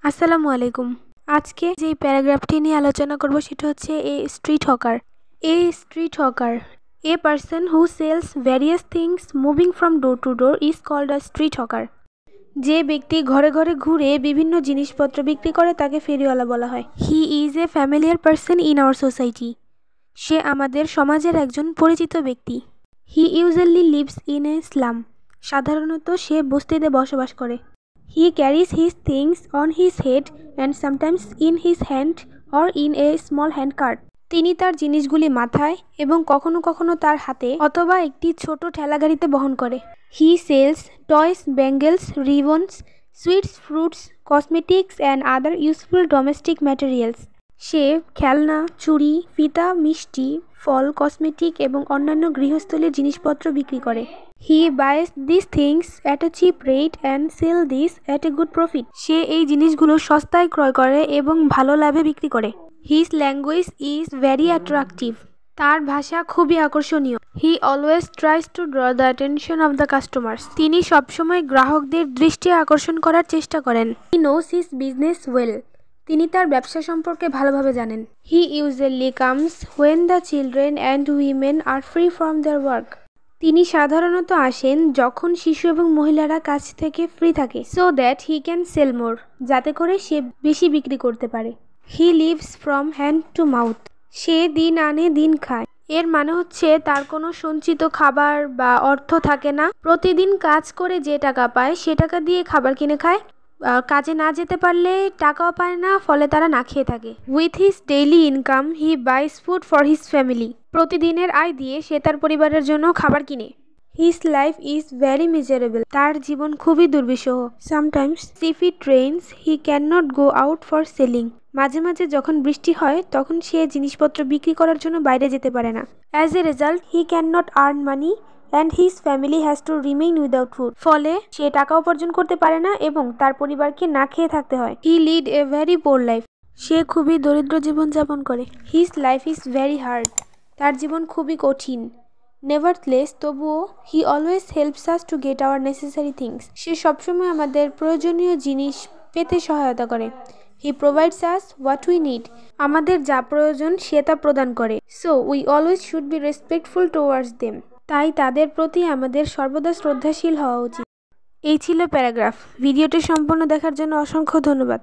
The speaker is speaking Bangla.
আসসালামু আলাইকুম। আজকে যে প্যারাগ্রাফটি নিয়ে আলোচনা করব সেটা হচ্ছে a street hawker. A street hawker, a person who sells various things moving from door to door is called a street hawker. যে ব্যক্তি ঘরে ঘরে ঘুরে বিভিন্ন জিনিসপত্র বিক্রি করে তাকে ফেরিওয়ালা বলা হয়। He is a familiar person in our society. সে আমাদের সমাজের একজন পরিচিত ব্যক্তি। He usually lives in a slum. সাধারণত সে বস্তিতে বসবাস করে। He carries his things on his head and sometimes in his hand or in a small handcart. তিনি তার জিনিসগুলি মাথায় এবং কখনো কখনো তার হাতে অথবা একটি ছোট ঠেলাগাড়িতে বহন করে। He sells toys, bangles, ribbons, sweets, fruits, cosmetics and other useful domestic materials. সে খেলনা, চুড়ি, ফিতা, মিষ্টি, ফল, কসমেটিক এবং অন্যান্য গৃহস্থলীর জিনিসপত্র বিক্রি করে। He buys these things at a cheap rate and sell this at a good profit. সে এই জিনিসগুলো সস্তায় ক্রয় করে এবং ভালো লাভে বিক্রি করে। His language is very attractive. তার ভাষা খুবই আকর্ষণীয়। He always tries to draw the attention of the customers. তিনি সবসময় গ্রাহকদের দৃষ্টি আকর্ষণ করার চেষ্টা করেন। He knows his business well. তিনি তার ব্যবসা সম্পর্কে ভালোভাবে জানেন। He usually comes when the children and women are free from their work. তিনি সাধারণত আসেন যখন শিশু এবং মহিলারা কাজ থেকে ফ্রি থাকে, so that he can sell more, যাতে করে সে বেশি বিক্রি করতে পারে। He lives from hand to mouth. সে দিন আনে দিন খায়। এর মানে হচ্ছে তার কোনো সঞ্চিত খাবার বা অর্থ থাকে না। প্রতিদিন কাজ করে যে টাকা পায় সে টাকা দিয়ে খাবার কিনে খায়। কাজে না যেতে পারলে টাকাও পায় না, ফলে তারা না খেয়ে থাকে। With his daily income he buys food for his family. প্রতিদিনের আয় দিয়ে সে তার পরিবারের জন্য খাবার কিনে। His life is very miserable. তার জীবন খুবই দুর্বিষহ। Sometimes if it rains he can not go out for selling. মাঝে মাঝে যখন বৃষ্টি হয় তখন সে জিনিসপত্র বিক্রি করার জন্য বাইরে যেতে পারে না। As a result he can not earn money and his family has to remain without food. ফলে সে টাকা উপার্জন করতে পারে না এবং তার পরিবারকে না খেয়ে থাকতে হয়। He lead a very poor life. সে খুবই দরিদ্র জীবন যাপন করে। His life is very hard. তার জীবন খুবই কঠিন। Nevertheless, তবুও he always helps us to get our necessary things. সে সবসময় আমাদের প্রয়োজনীয় জিনিস পেতে সহায়তা করে। He provides us what we need. আমাদের যা প্রয়োজন সে তা প্রদান করে। So we always should be respectful towards them. তাই তাদের প্রতি আমাদের সর্বদা শ্রদ্ধাশীল হওয়া উচিত। এই ছিল প্যারাগ্রাফ। ভিডিওটি সম্পূর্ণ দেখার জন্য অসংখ্য ধন্যবাদ।